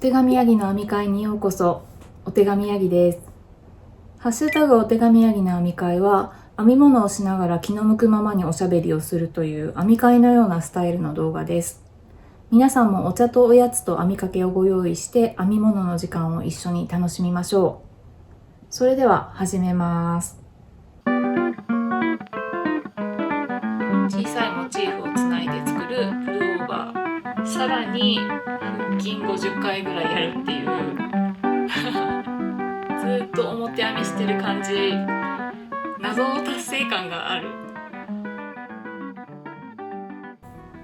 手紙ヤギの編み会にようこそ。お手紙ヤギです。ハッシュタグお手紙ヤギの編み会は、編み物をしながら気の向くままにおしゃべりをするという編み会のようなスタイルの動画です。皆さんもお茶とおやつと編みかけをご用意して編み物の時間を一緒に楽しみましょう。それでは始めます。小さいモチーフをつないで作るプルオーバー、さらに腹筋50回ぐらいやるっていうずっと表編みしてる感じ、謎の達成感がある。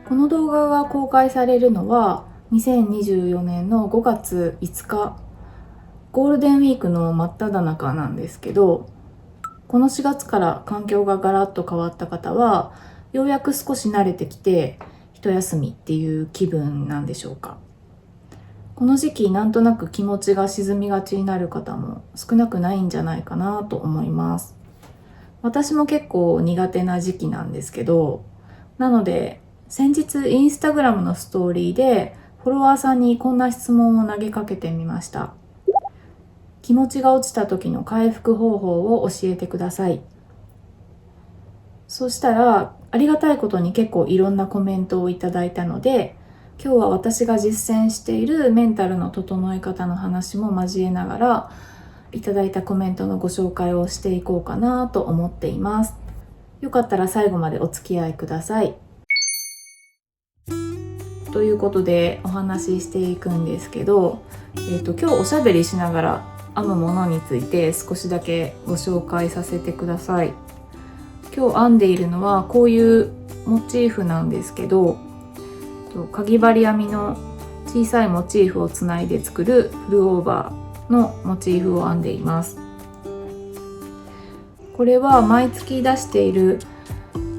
この動画が公開されるのは2024年の5月5日、ゴールデンウィークの真っ只中なんですけど、この4月から環境がガラッと変わった方はようやく少し慣れてきて一休みっていう気分なんでしょうか。この時期なんとなく気持ちが沈みがちになる方も少なくないんじゃないかなと思います。私も結構苦手な時期なんですけど、なので先日インスタグラムのストーリーでフォロワーさんにこんな質問を投げかけてみました。気持ちが落ちた時の回復方法を教えてください。そしたらありがたいことに結構いろんなコメントをいただいたので、今日は私が実践しているメンタルの整え方の話も交えながら、いただいたコメントのご紹介をしていこうかなと思っています。よかったら最後までお付き合いください。ということでお話ししていくんですけど、今日おしゃべりしながら編むものについて少しだけご紹介させてください。今日編んでいるのはこういうモチーフなんですけど、かぎ針編みの小さいモチーフをつないで作るプルオーバーのモチーフを編んでいます。これは毎月出している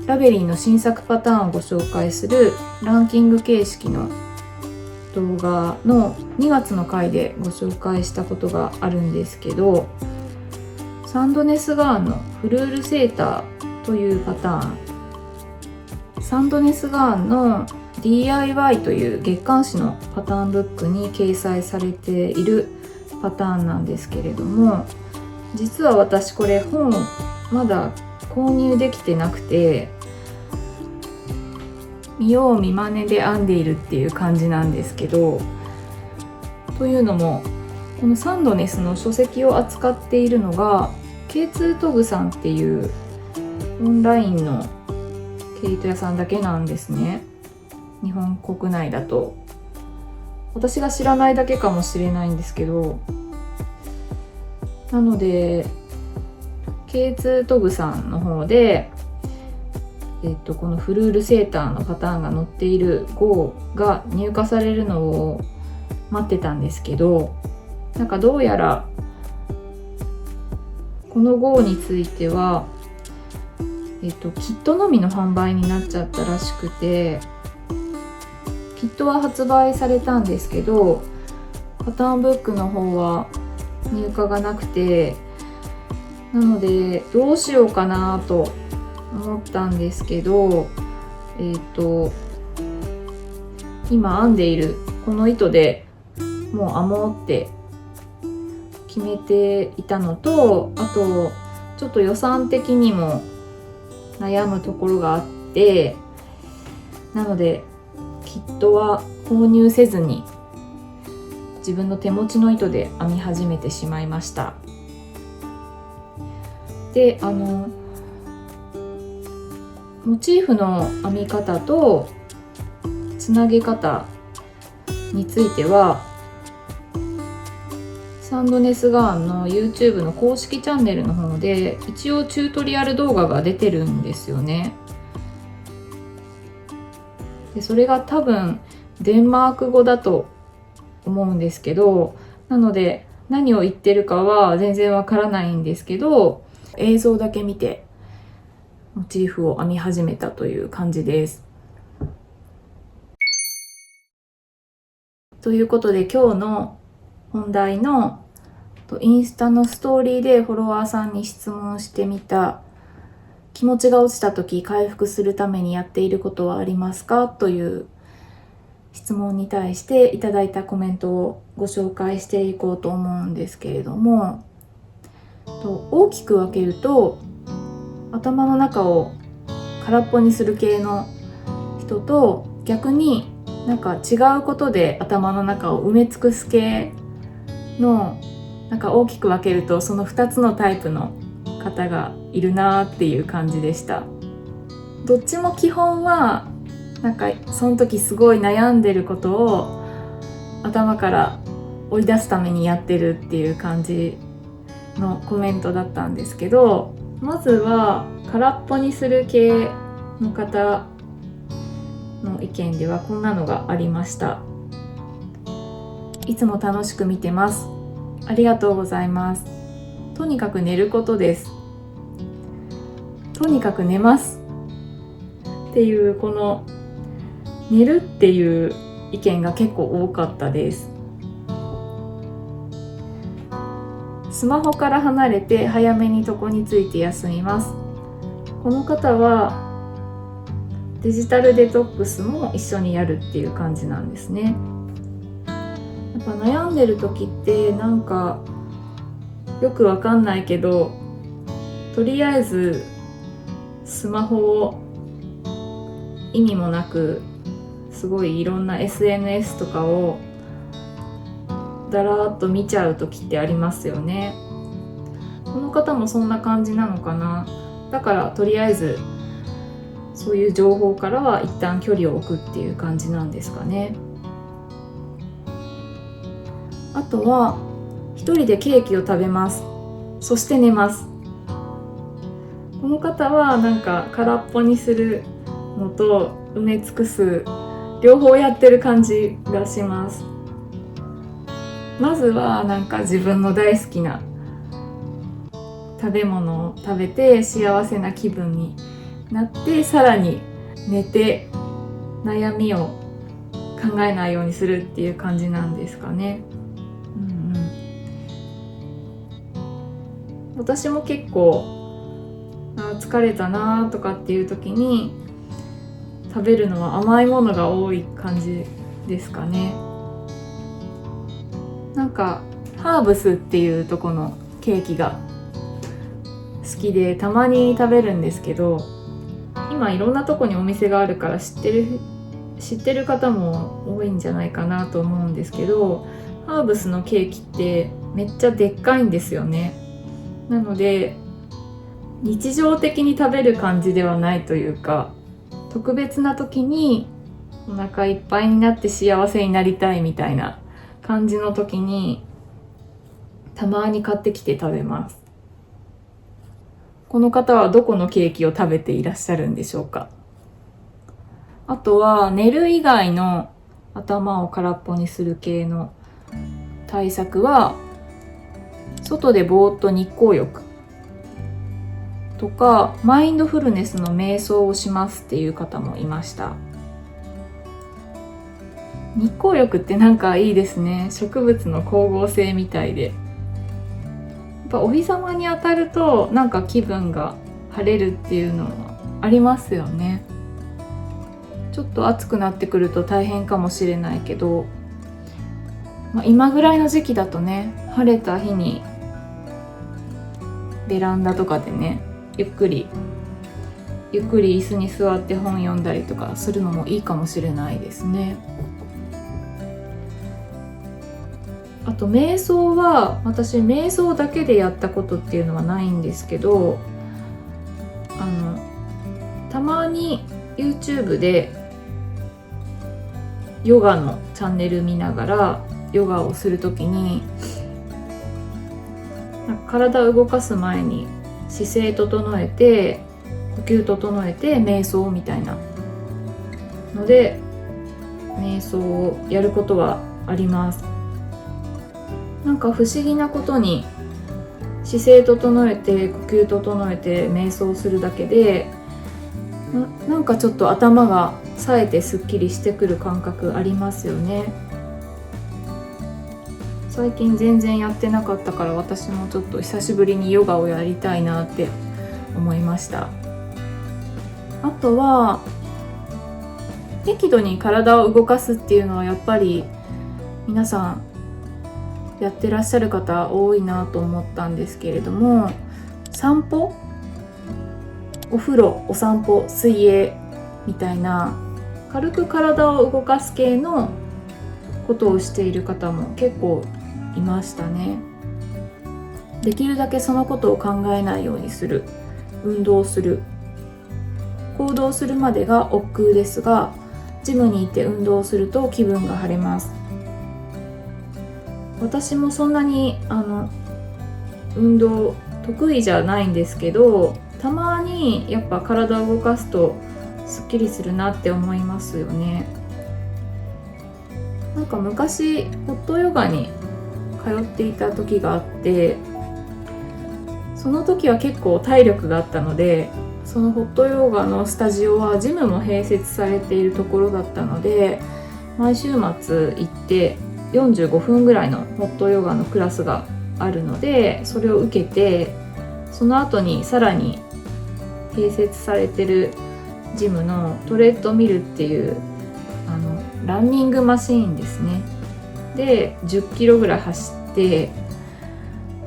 ラベリーの新作パターンをご紹介するランキング形式の動画の2月の回でご紹介したことがあるんですけど、サンドネスガーンのフルールセーターというパターン、サンドネスガーンの DIY という月刊誌のパターンブックに掲載されているパターンなんですけれども、実は私これ本まだ購入できてなくて、見よう見まねで編んでいるっていう感じなんですけど、というのもこのサンドネスの書籍を扱っているのが K2 トグさんっていうオンラインの毛糸屋さんだけなんですね。日本国内だと。私が知らないだけかもしれないんですけど、なので K2 トグさんの方で、このフルールセーターのパターンが載っている号が入荷されるのを待ってたんですけど、なんかどうやらこの号についてはキットのみの販売になっちゃったらしくて、キットは発売されたんですけどパターンブックの方は入荷がなくて、なのでどうしようかなと思ったんですけど、今編んでいるこの糸でもう編もうって決めていたのと、あとちょっと予算的にも悩むところがあって、なのでキットは購入せずに自分の手持ちの糸で編み始めてしまいました。で、モチーフの編み方とつなげ方についてはサンドネスガーンの YouTube の公式チャンネルの方で一応チュートリアル動画が出てるんですよね。でそれが多分デンマーク語だと思うんですけど、なので何を言ってるかは全然わからないんですけど、映像だけ見てモチーフを編み始めたという感じです。ということで今日の本題のインスタのストーリーでフォロワーさんに質問してみた、気持ちが落ちた時回復するためにやっていることはありますかという質問に対していただいたコメントをご紹介していこうと思うんですけれども、大きく分けると頭の中を空っぽにする系の人と、逆になんか違うことで頭の中を埋め尽くす系の、なんか大きく分けるとその2つのタイプの方がいるなっていう感じでした。どっちも基本はなんかその時すごい悩んでることを頭から追い出すためにやってるっていう感じのコメントだったんですけど、まずは空っぽにする系の方の意見ではこんなのがありました。いつも楽しく見てます。ありがとうございます。とにかく寝ることです。とにかく寝ますっていう、この寝るっていう意見が結構多かったです。スマホから離れて早めに床について休みます。この方はデジタルデトックスも一緒にやるっていう感じなんですね。やっぱ悩んでる時ってなんかよくわかんないけど、とりあえずスマホを意味もなくすごいいろんな SNS とかをだらーっと見ちゃう時ってありますよね。この方もそんな感じなのかな。だからとりあえずそういう情報からは一旦距離を置くっていう感じなんですかね。あとは一人でケーキを食べます。そして寝ます。この方はなんか空っぽにするのと埋め尽くす両方やってる感じがします。まずはなんか自分の大好きな食べ物を食べて幸せな気分になって、さらに寝て悩みを考えないようにするっていう感じなんですかね。私も結構疲れたなとかっていう時に食べるのは甘いものが多い感じですかね。なんかハーブスっていうとこのケーキが好きでたまに食べるんですけど、今いろんなとこにお店があるから知ってる方も多いんじゃないかなと思うんですけど、ハーブスのケーキってめっちゃでっかいんですよね。なので日常的に食べる感じではないというか、特別な時にお腹いっぱいになって幸せになりたいみたいな感じの時にたまに買ってきて食べます。この方はどこのケーキを食べていらっしゃるんでしょうか。あとは寝る以外の頭を空っぽにする系の対策は、外でぼーっと日光浴とかマインドフルネスの瞑想をしますっていう方もいました。日光浴ってなんかいいですね。植物の光合成みたいで、やっぱお日様に当たるとなんか気分が晴れるっていうのはありますよね。ちょっと暑くなってくると大変かもしれないけど、今ぐらいの時期だとね、晴れた日にベランダとかでね、ゆっくり椅子に座って本読んだりとかするのもいいかもしれないですね。あと瞑想は、私瞑想だけでやったことっていうのはないんですけど、たまに YouTube でヨガのチャンネル見ながらヨガをするときに、体を動かす前に姿勢整えて呼吸整えて瞑想みたいなので瞑想をやることはあります。なんか不思議なことに姿勢整えて呼吸整えて瞑想するだけでなんかちょっと頭が冴えてすっきりしてくる感覚ありますよね。最近全然やってなかったから、私もちょっと久しぶりにヨガをやりたいなって思いました。あとは適度に体を動かすっていうのはやっぱり皆さんやってらっしゃる方多いなと思ったんですけれども、散歩、お風呂、お散歩、水泳みたいな軽く体を動かす系のことをしている方も結構いましたね。できるだけそのことを考えないようにする、運動する、行動するまでが億劫ですが、ジムに行って運動すると気分が晴れます。私もそんなに運動得意じゃないんですけど、たまにやっぱ体を動かすとすっきりするなって思いますよね。なんか昔ホットヨガに通っていた時があって、その時は結構体力があったので、そのホットヨガのスタジオはジムも併設されているところだったので、毎週末行って45分ぐらいのホットヨガのクラスがあるので、それを受けて、その後にさらに併設されてるジムのトレッドミルっていうランニングマシーンですね。で10キロぐらい走って、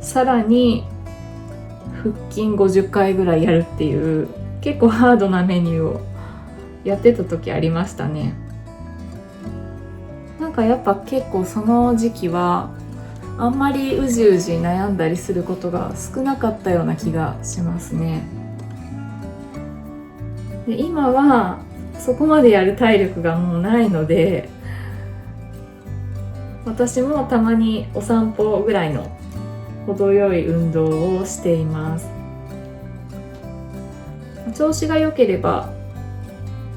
さらに腹筋50回ぐらいやるっていう結構ハードなメニューをやってた時ありましたね。なんかやっぱ結構その時期はあんまりうじうじ悩んだりすることが少なかったような気がしますね。で今はそこまでやる体力がもうないので、私もたまにお散歩ぐらいの程よい運動をしています。調子が良ければ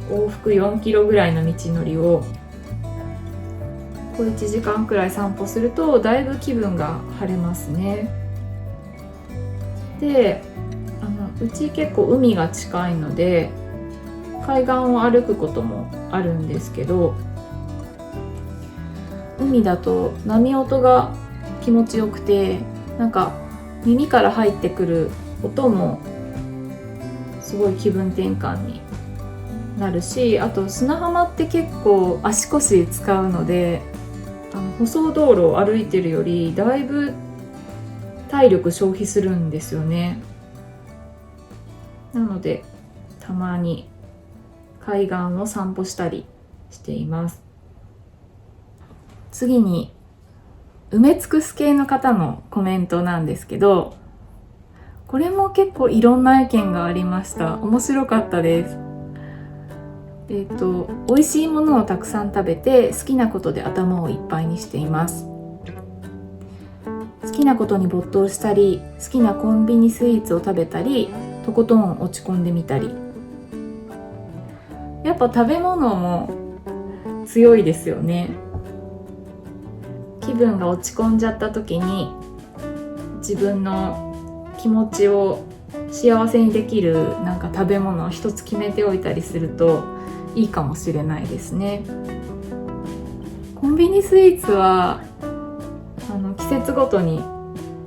往復4キロぐらいの道のりを1時間くらい散歩するとだいぶ気分が晴れますね。でうち結構海が近いので海岸を歩くこともあるんですけど、海だと波音が気持ちよくて、なんか耳から入ってくる音もすごい気分転換になるし、あと砂浜って結構足腰使うので、舗装道路を歩いてるよりだいぶ体力消費するんですよね。なのでたまに海岸を散歩したりしています。次に埋め尽くす系の方のコメントなんですけど、これも結構いろんな意見がありました。面白かったです。美味しいものをたくさん食べて好きなことで頭をいっぱいにしています。好きなことに没頭したり、好きなコンビニスイーツを食べたり、とことん落ち込んでみたり。やっぱ食べ物も強いですよね。気分が落ち込んじゃった時に自分の気持ちを幸せにできるなんか食べ物を一つ決めておいたりするといいかもしれないですね。コンビニスイーツは季節ごとに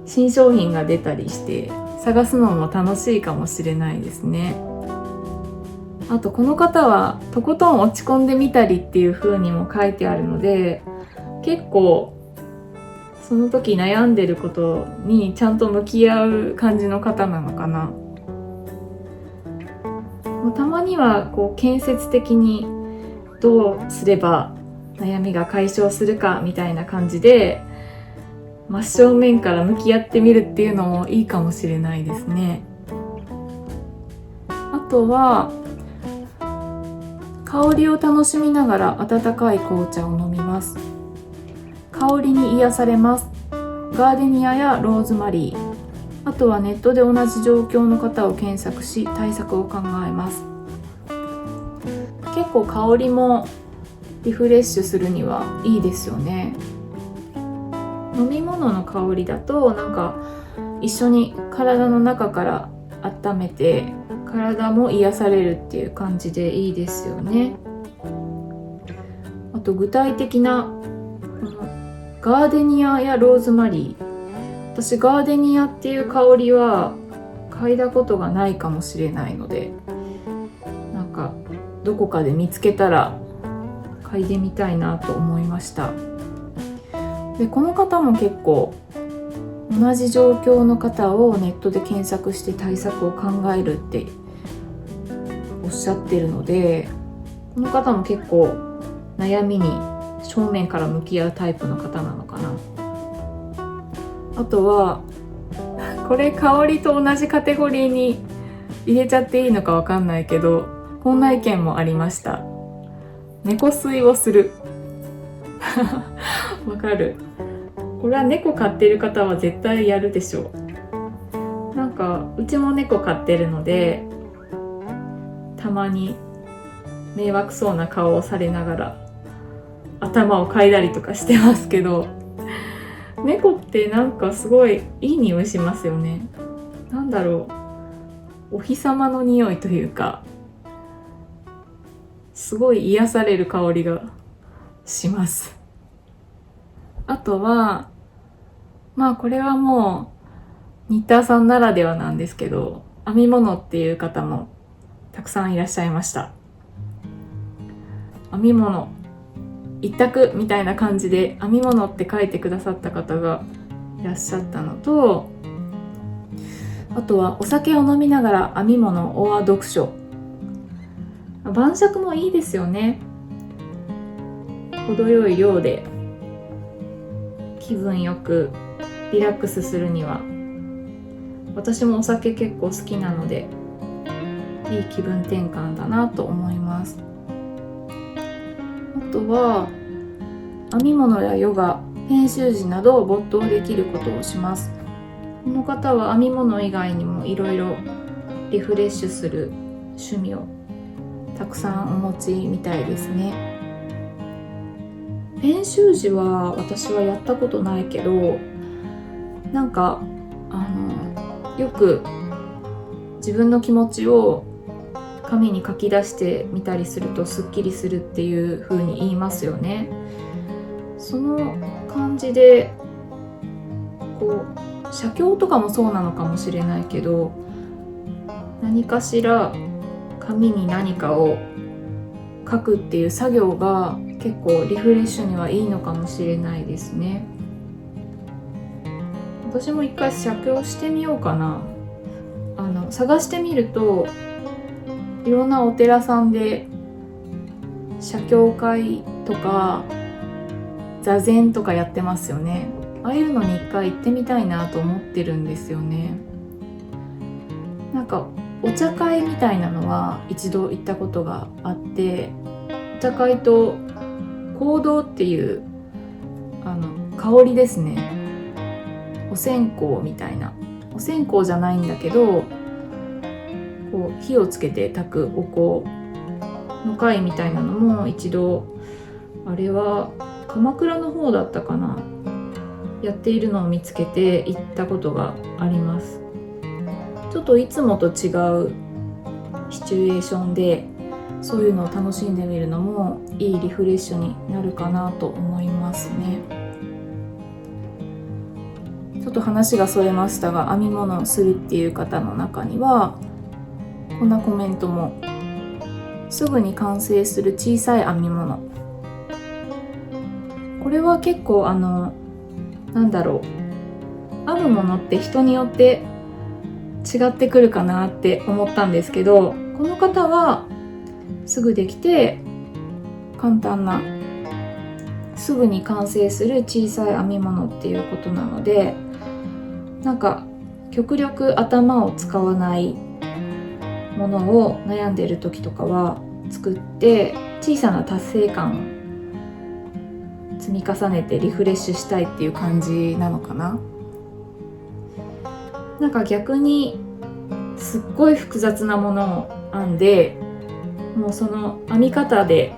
新商品が出たりして探すのも楽しいかもしれないですね。あとこの方はとことん落ち込んでみたりっていう風にも書いてあるので、結構その時悩んでることにちゃんと向き合う感じの方なのかな。たまにはこう建設的にどうすれば悩みが解消するかみたいな感じで真正面から向き合ってみるっていうのもいいかもしれないですね。あとは香りを楽しみながら温かい紅茶を飲みます。香りに癒されます。ガーデニアやローズマリー、あとはネットで同じ状況の方を検索し対策を考えます。結構香りもリフレッシュするにはいいですよね。飲み物の香りだとなんか一緒に体の中から温めて体も癒されるっていう感じでいいですよね。あと具体的なガーデニアやローズマリー、私ガーデニアっていう香りは嗅いだことがないかもしれないので、なんかどこかで見つけたら嗅いでみたいなと思いました。でこの方も結構同じ状況の方をネットで検索して対策を考えるっておっしゃってるので、この方も結構悩みに正面から向き合うタイプの方なのかな。あとはこれ香りと同じカテゴリーに入れちゃっていいのかわかんないけど、こんな意見もありました。猫吸いをするわかる。これは猫飼ってる方は絶対やるでしょう。なんかうちも猫飼ってるので、たまに迷惑そうな顔をされながら頭を嗅いだりとかしてますけど、猫ってなんかすごいいい匂いしますよね。なんだろう、お日様の匂いというか、すごい癒される香りがします。あとはこれはもうニッターさんならではなんですけど、編み物っていう方もたくさんいらっしゃいました。編み物一択みたいな感じで編み物って書いてくださった方がいらっしゃったのと、あとはお酒を飲みながら編み物オア読書。晩酌もいいですよね。程よい量で気分よくリラックスするには、私もお酒結構好きなのでいい気分転換だなと思います。あとは編み物やヨガ、編集時など没頭できることをします。この方は編み物以外にもいろいろリフレッシュする趣味をたくさんお持ちみたいですね。編集時は私はやったことないけど、なんかよく自分の気持ちを紙に書き出してみたりするとすっきりするっていう風に言いますよね。その感じでこう写経とかもそうなのかもしれないけど、何かしら紙に何かを書くっていう作業が結構リフレッシュにはいいのかもしれないですね。私も一回写経してみようかな。探してみるといろんなお寺さんで写経会とか座禅とかやってますよね。ああいうのに一回行ってみたいなと思ってるんですよね。なんかお茶会みたいなのは一度行ったことがあって、お茶会と香道っていう香りですね。お線香みたいな、お線香じゃないんだけどこう火をつけて炊くお香の会みたいなのも一度、あれは鎌倉の方だったかな、やっているのを見つけて行ったことがあります。ちょっといつもと違うシチュエーションでそういうのを楽しんでみるのもいいリフレッシュになるかなと思いますね。ちょっと話がそれましたが、編み物をするっていう方の中にはこんなコメントも。すぐに完成する小さい編み物。これは結構なんだろう、編むものって人によって違ってくるかなって思ったんですけど、この方はすぐできて簡単な、すぐに完成する小さい編み物っていうことなので、なんか極力頭を使わないものを悩んでいる時とかは作って小さな達成感を積み重ねてリフレッシュしたいっていう感じなのかな。なんか逆にすっごい複雑なものを編んで、もうその編み方で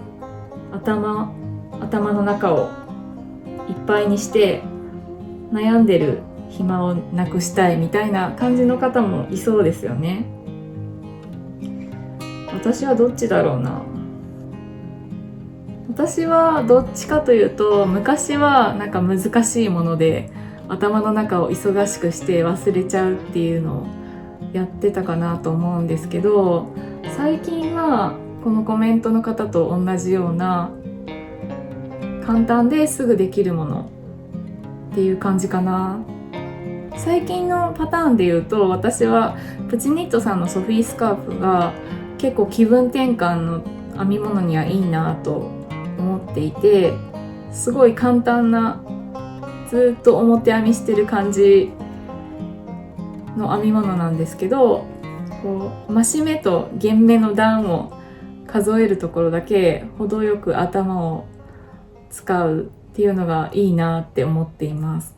頭の中をいっぱいにして悩んでる暇をなくしたいみたいな感じの方もいそうですよね。私はどっちだろうな。私はどっちかというと、昔はなんか難しいもので頭の中を忙しくして忘れちゃうっていうのをやってたかなと思うんですけど、最近はこのコメントの方と同じような簡単ですぐできるものっていう感じかな。最近のパターンで言うと、私はプチニットさんのソフィースカーフが結構気分転換の編み物にはいいなと思っていて、すごい簡単な、ずっと表編みしてる感じの編み物なんですけど、こう増し目と減目の段を数えるところだけ程よく頭を使うっていうのがいいなって思っています。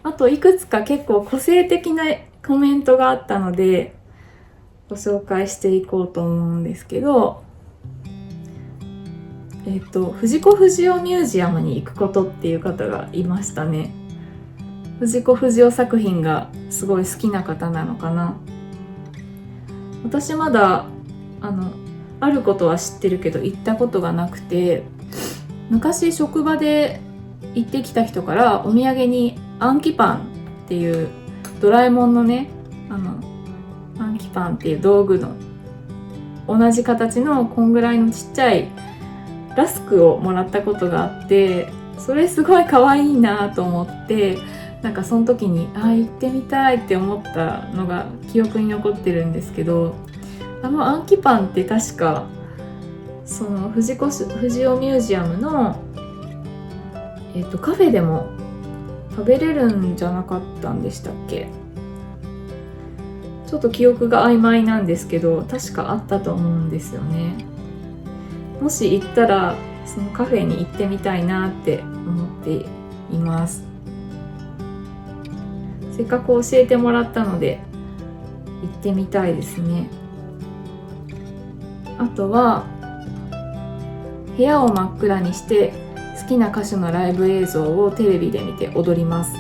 あといくつか結構個性的なコメントがあったのでご紹介していこうと思うんですけど、藤子不二雄ミュージアムに行くことっていう方がいましたね。藤子不二雄作品がすごい好きな方なのかな。私まだあることは知ってるけど行ったことがなくて、昔職場で行ってきた人からお土産にアンキパンっていうドラえもんのね、アンキパンっていう道具の同じ形のこんぐらいのちっちゃいラスクをもらったことがあって、それすごい可愛いなと思って、なんかその時に行ってみたいって思ったのが記憶に残ってるんですけど、アンキパンって確かその藤子不二雄ミュージアムの、カフェでも食べれるんじゃなかったんでしたっけ。ちょっと記憶が曖昧なんですけど、確かあったと思うんですよね。もし行ったらそのカフェに行ってみたいなって思っています。せっかく教えてもらったので行ってみたいですね。あとは部屋を真っ暗にして好きな歌手のライブ映像をテレビで見て踊ります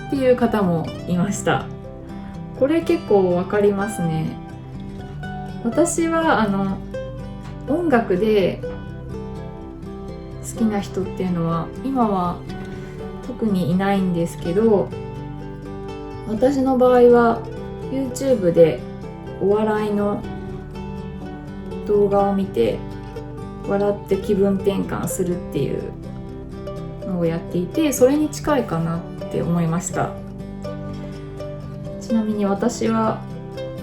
っていう方もいました。これ結構わかりますね。私は音楽で好きな人っていうのは今は特にいないんですけど、私の場合は YouTube でお笑いの動画を見て笑って気分転換するっていうのをやっていて、それに近いかなって思いました。ちなみに私は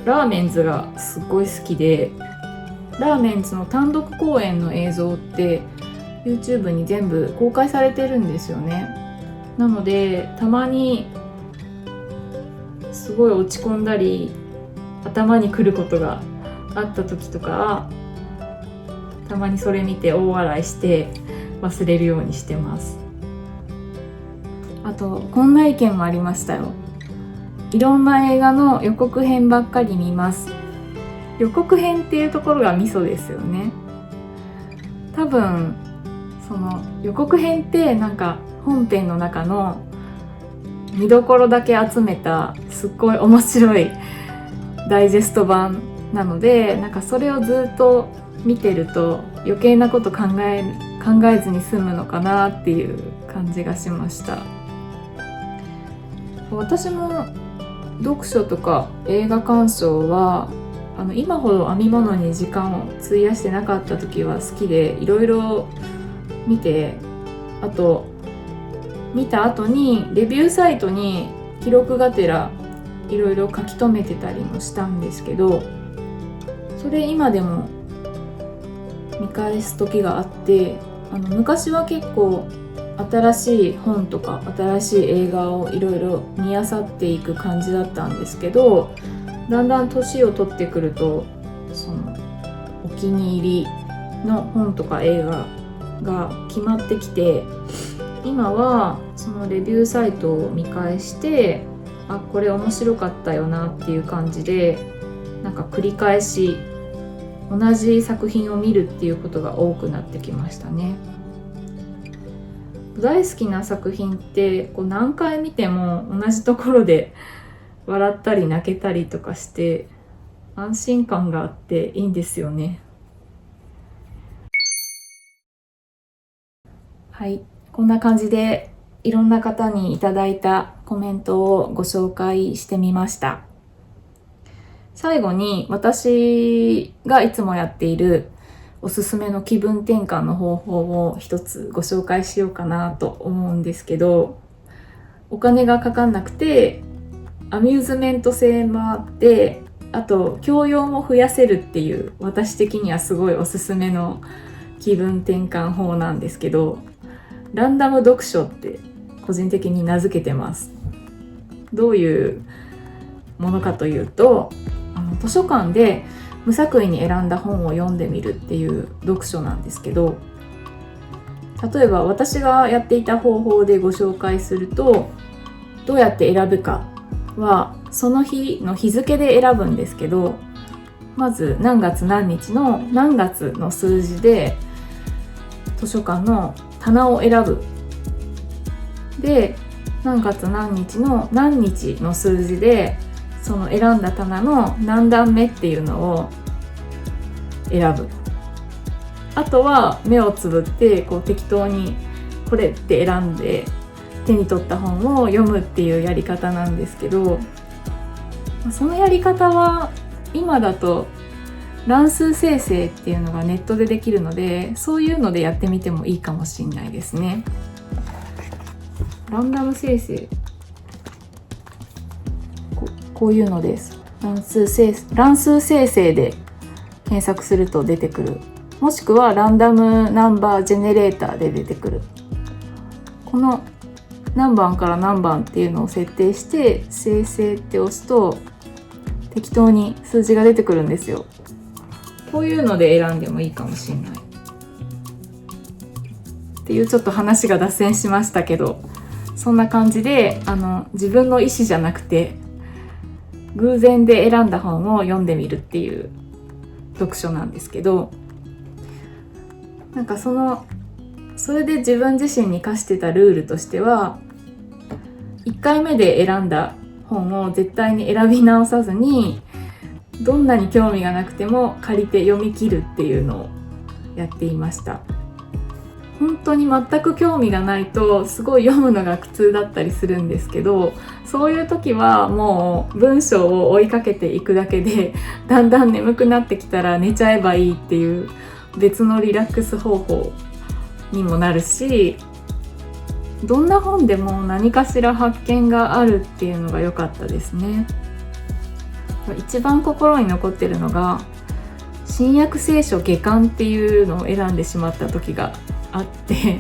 ラーメンズがすっごい好きで、ラーメンズの単独公演の映像って YouTube に全部公開されてるんですよね。なのでたまにすごい落ち込んだり頭にくることがあった時とか、たまにそれ見て大笑いして忘れるようにしてます。あとこんな意見もありましたよ。いろんな映画の予告編ばっかり見ます。予告編っていうところがミソですよね。多分その予告編ってなんか本編の中の見どころだけ集めたすっごい面白いダイジェスト版なので、なんかそれをずっと見てると余計なこと考えずに済むのかなっていう感じがしました。私も読書とか映画鑑賞は今ほど編み物に時間を費やしてなかった時は好きで、いろいろ見て、あと見た後にレビューサイトに記録がてらいろいろ書き留めてたりもしたんですけど、それ今でも見返す時があって、昔は結構新しい本とか新しい映画をいろいろ見漁っていく感じだったんですけど、だんだん年を取ってくるとそのお気に入りの本とか映画が決まってきて、今はそのレビューサイトを見返して、これ面白かったよなっていう感じで、なんか繰り返し同じ作品を見るっていうことが多くなってきましたね。大好きな作品ってこう何回見ても同じところで笑ったり泣けたりとかして安心感があっていいんですよね。はい、こんな感じでいろんな方にいただいたコメントをご紹介してみました。最後に私がいつもやっているおすすめの気分転換の方法を一つご紹介しようかなと思うんですけど、お金がかかんなくてアミューズメント性もあって、あと教養も増やせるっていう、私的にはすごいおすすめの気分転換法なんですけど、ランダム読書って個人的に名付けてます。どういうものかというと、図書館で無作為に選んだ本を読んでみるっていう読書なんですけど、例えば私がやっていた方法でご紹介すると、どうやって選ぶかはその日の日付で選ぶんですけど、まず何月何日の何月の数字で図書館の棚を選ぶ。で、何月何日の何日の数字でその選んだ棚の何段目っていうのを選ぶ。あとは目をつぶって適当にこれって選んで手に取った本を読むっていうやり方なんですけど、そのやり方は今だと乱数生成っていうのがネットでできるので、そういうのでやってみてもいいかもしれないですね。ランダム生成、こういうのです。乱数生成で検索すると出てくる。もしくはランダムナンバージェネレーターで出てくる。この何番から何番っていうのを設定して生成って押すと適当に数字が出てくるんですよ。こういうので選んでもいいかもしれないっていう、ちょっと話が脱線しましたけど、そんな感じで自分の意思じゃなくて偶然で選んだ本を読んでみるっていう読書なんですけど、なんかそれで自分自身に課してたルールとしては、1回目で選んだ本を絶対に選び直さずに、どんなに興味がなくても借りて読み切るっていうのをやっていました。本当に全く興味がないとすごい読むのが苦痛だったりするんですけど、そういう時はもう文章を追いかけていくだけで、だんだん眠くなってきたら寝ちゃえばいいっていう別のリラックス方法にもなるし、どんな本でも何かしら発見があるっていうのが良かったですね。一番心に残ってるのが新約聖書下巻っていうのを選んでしまった時があって、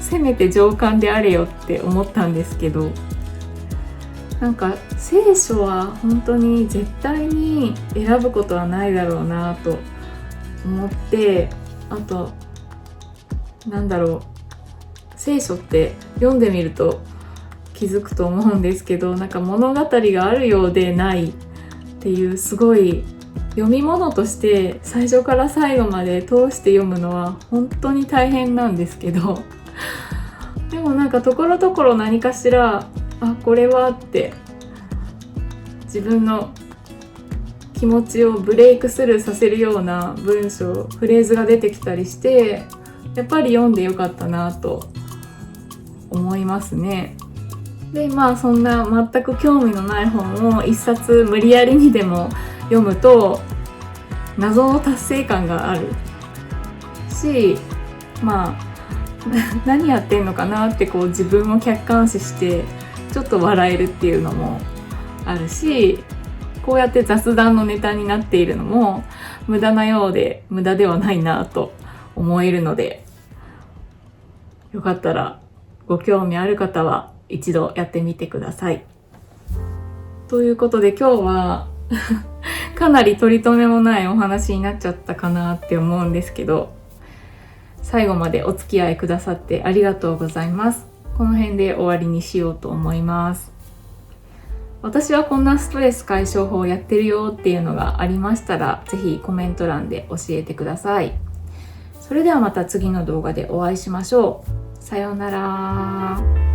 せめて上巻であれよって思ったんですけど、なんか聖書は本当に絶対に選ぶことはないだろうなと思って、あと聖書って読んでみると気づくと思うんですけど、なんか物語があるようでないっていう、すごい読み物として最初から最後まで通して読むのは本当に大変なんですけど、でもなんかところどころ何かしら、これはって自分の気持ちをブレイクスルーさせるような文章、フレーズが出てきたりして、やっぱり読んでよかったなと思いますね。で、そんな全く興味のない本を一冊無理やりにでも読むと謎の達成感があるし、何やってんのかなって自分を客観視してちょっと笑えるっていうのもあるし、こうやって雑談のネタになっているのも無駄なようで無駄ではないなと思えるので、よかったらご興味ある方は一度やってみてください。ということで今日はかなり取り留めもないお話になっちゃったかなって思うんですけど、最後までお付き合いくださってありがとうございます。この辺で終わりにしようと思います。私はこんなストレス解消法をやってるよっていうのがありましたら、ぜひコメント欄で教えてください。それではまた次の動画でお会いしましょう。さようなら。